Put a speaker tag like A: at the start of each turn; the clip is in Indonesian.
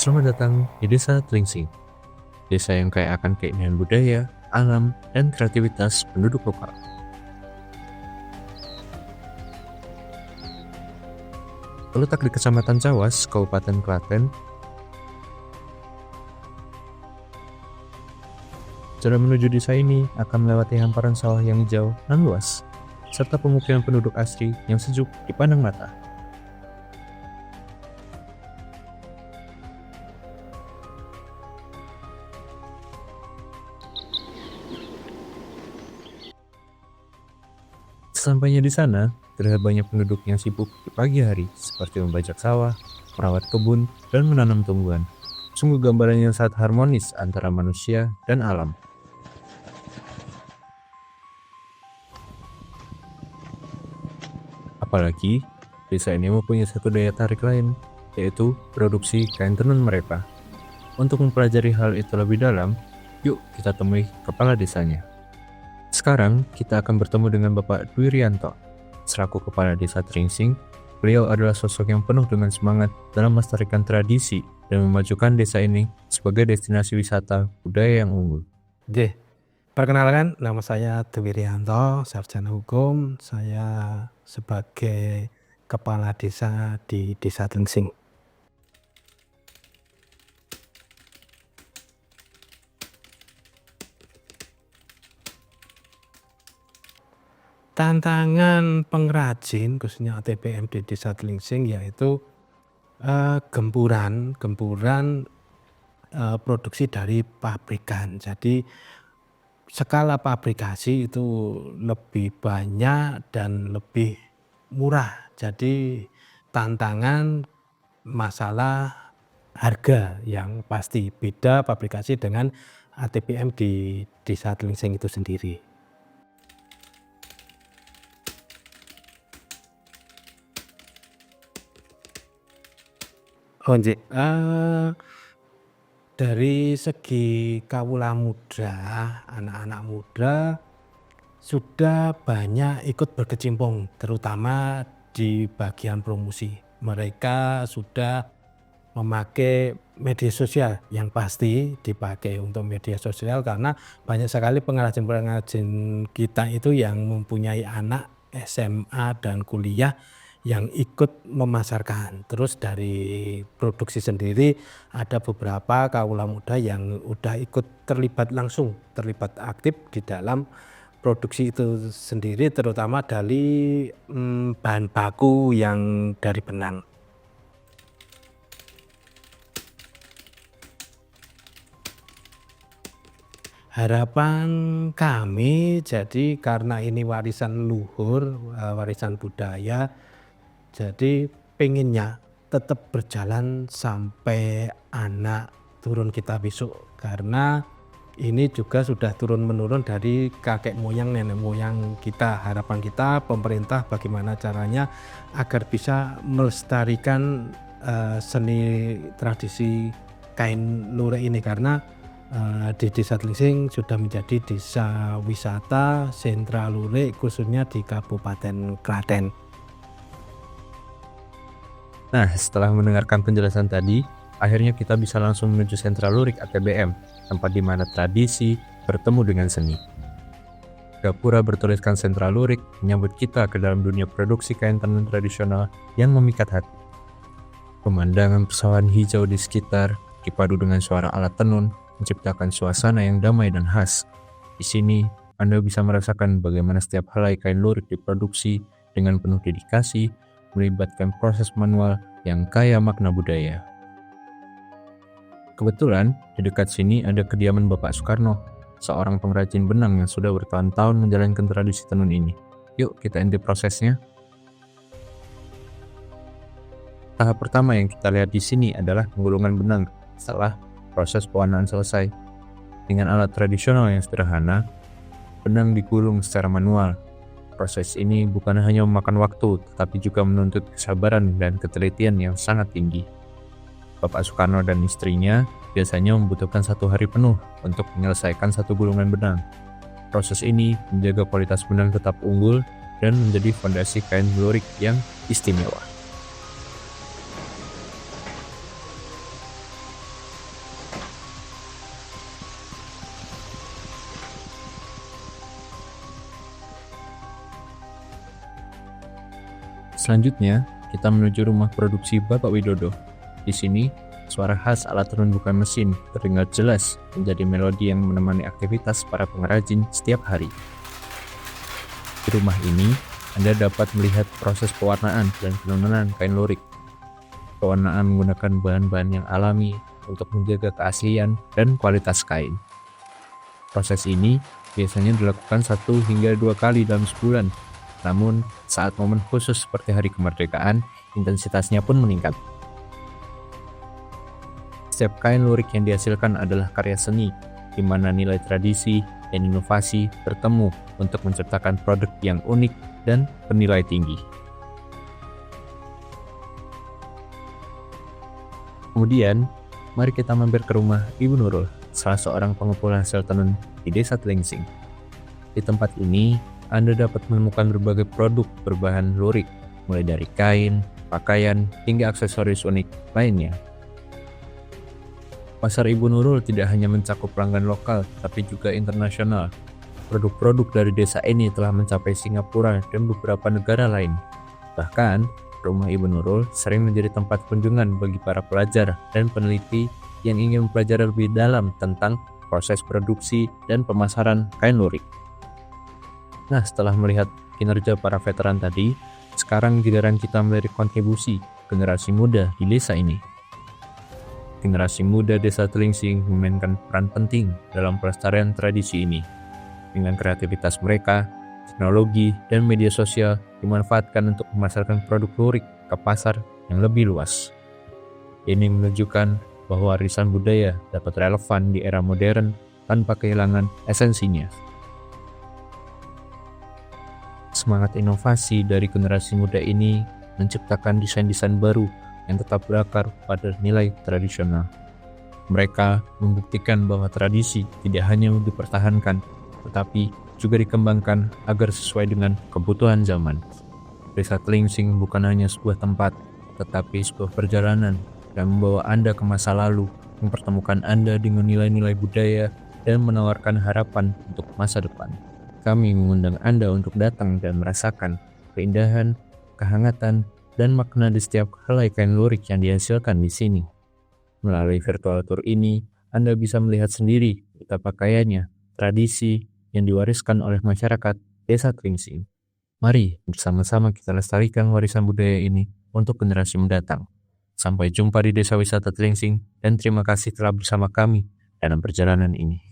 A: Selamat datang di Desa Tlingsing, desa yang kaya akan keindahan budaya, alam, dan kreativitas penduduk lokal. Terletak di Kecamatan Cawas, Kabupaten Klaten, jalan menuju desa ini akan melewati hamparan sawah yang hijau dan luas, serta pemukiman penduduk asli yang sejuk dipandang mata. Sesampainya di sana, terlihat banyak penduduk yang sibuk di pagi hari, seperti membajak sawah, merawat kebun, dan menanam tumbuhan. Sungguh gambaran yang sangat harmonis antara manusia dan alam. Apalagi, desa ini mempunyai satu daya tarik lain, yaitu produksi kain tenun mereka. Untuk mempelajari hal itu lebih dalam, yuk kita temui kepala desanya. Sekarang, kita akan bertemu dengan Bapak Dwi Rianto. Selaku Kepala Desa Tlingsing, beliau adalah sosok yang penuh dengan semangat dalam melestarikan tradisi dan memajukan desa ini sebagai destinasi wisata budaya yang unggul.
B: Perkenalkan, nama saya Dwi Rianto, sarjana hukum. Saya sebagai Kepala Desa di Desa Tlingsing. Tantangan pengrajin, khususnya ATBM di Desa Tlingsing, yaitu gempuran produksi dari pabrikan. Jadi skala pabrikasi itu lebih banyak dan lebih murah. Jadi tantangan masalah harga yang pasti beda pabrikasi dengan ATBM di Desa Tlingsing itu sendiri. Dari segi kawula muda, anak-anak muda sudah banyak ikut berkecimpung, terutama di bagian promosi. Mereka sudah memakai media sosial, yang pasti dipakai untuk media sosial karena banyak sekali pengrajin-pengrajin kita itu yang mempunyai anak SMA dan kuliah yang ikut memasarkan. Terus dari produksi sendiri ada beberapa kawula muda yang udah ikut terlibat aktif di dalam produksi itu sendiri, terutama dari bahan baku yang dari benang. Harapan kami, jadi karena ini warisan luhur, warisan budaya, jadi pengennya tetap berjalan sampai anak turun kita besok, karena ini juga sudah turun-menurun dari kakek moyang, nenek moyang kita. Harapan kita pemerintah bagaimana caranya agar bisa melestarikan seni tradisi kain lurik ini, karena di Desa Tlingsing sudah menjadi desa wisata sentra lurik khususnya di Kabupaten Klaten.
A: Nah, setelah mendengarkan penjelasan tadi, akhirnya kita bisa langsung menuju sentra lurik ATBM, tempat di mana tradisi bertemu dengan seni. Gapura bertuliskan sentra lurik menyambut kita ke dalam dunia produksi kain tenun tradisional yang memikat hati. Pemandangan persawahan hijau di sekitar, dipadu dengan suara alat tenun, menciptakan suasana yang damai dan khas. Di sini, Anda bisa merasakan bagaimana setiap helai kain lurik diproduksi dengan penuh dedikasi, melibatkan proses manual yang kaya makna budaya. Kebetulan, di dekat sini ada kediaman Bapak Soekarno, seorang pengrajin benang yang sudah bertahun-tahun menjalankan tradisi tenun ini. Yuk kita intip prosesnya. Tahap pertama yang kita lihat di sini adalah penggulungan benang setelah proses pewarnaan selesai. Dengan alat tradisional yang sederhana, benang digulung secara manual. Proses ini bukan hanya memakan waktu, tetapi juga menuntut kesabaran dan ketelitian yang sangat tinggi. Bapak Soekarno dan istrinya biasanya membutuhkan 1 hari penuh untuk menyelesaikan satu gulungan benang. Proses ini menjaga kualitas benang tetap unggul dan menjadi fondasi kain lurik yang istimewa. Selanjutnya, kita menuju rumah produksi Bapak Widodo. Di sini, suara khas alat tenun bukan mesin terdengar jelas menjadi melodi yang menemani aktivitas para pengrajin setiap hari. Di rumah ini, Anda dapat melihat proses pewarnaan dan penurunan kain lurik. Pewarnaan menggunakan bahan-bahan yang alami untuk menjaga keaslian dan kualitas kain. Proses ini biasanya dilakukan 1 hingga 2 kali dalam sebulan. Namun, saat momen khusus seperti hari kemerdekaan, intensitasnya pun meningkat. Setiap kain lurik yang dihasilkan adalah karya seni, di mana nilai tradisi dan inovasi bertemu untuk menciptakan produk yang unik dan bernilai tinggi. Kemudian, mari kita mampir ke rumah Ibu Nurul, salah seorang pengepul hasil tenun di Desa Tlingsing. Di tempat ini, Anda dapat menemukan berbagai produk berbahan lurik, mulai dari kain, pakaian, hingga aksesoris unik lainnya. Pasar Ibu Nurul tidak hanya mencakup pelanggan lokal, tapi juga internasional. Produk-produk dari desa ini telah mencapai Singapura dan beberapa negara lain. Bahkan, rumah Ibu Nurul sering menjadi tempat kunjungan bagi para pelajar dan peneliti yang ingin mempelajari lebih dalam tentang proses produksi dan pemasaran kain lurik. Nah, setelah melihat kinerja para veteran tadi, sekarang giliran kita melihat kontribusi generasi muda di desa ini. Generasi muda Desa Tlingsing memainkan peran penting dalam pelestarian tradisi ini. Dengan kreativitas mereka, teknologi dan media sosial dimanfaatkan untuk memasarkan produk lurik ke pasar yang lebih luas. Ini menunjukkan bahwa warisan budaya dapat relevan di era modern tanpa kehilangan esensinya. Semangat inovasi dari generasi muda ini menciptakan desain-desain baru yang tetap berakar pada nilai tradisional. Mereka membuktikan bahwa tradisi tidak hanya dipertahankan, tetapi juga dikembangkan agar sesuai dengan kebutuhan zaman. Desa Tlingsing bukan hanya sebuah tempat, tetapi sebuah perjalanan yang membawa Anda ke masa lalu, mempertemukan Anda dengan nilai-nilai budaya, dan menawarkan harapan untuk masa depan. Kami mengundang Anda untuk datang dan merasakan keindahan, kehangatan, dan makna di setiap helai kain lurik yang dihasilkan di sini. Melalui virtual tour ini, Anda bisa melihat sendiri betapa kayanya tradisi yang diwariskan oleh masyarakat Desa Tlingsing. Mari bersama-sama kita lestarikan warisan budaya ini untuk generasi mendatang. Sampai jumpa di Desa Wisata Tlingsing dan terima kasih telah bersama kami dalam perjalanan ini.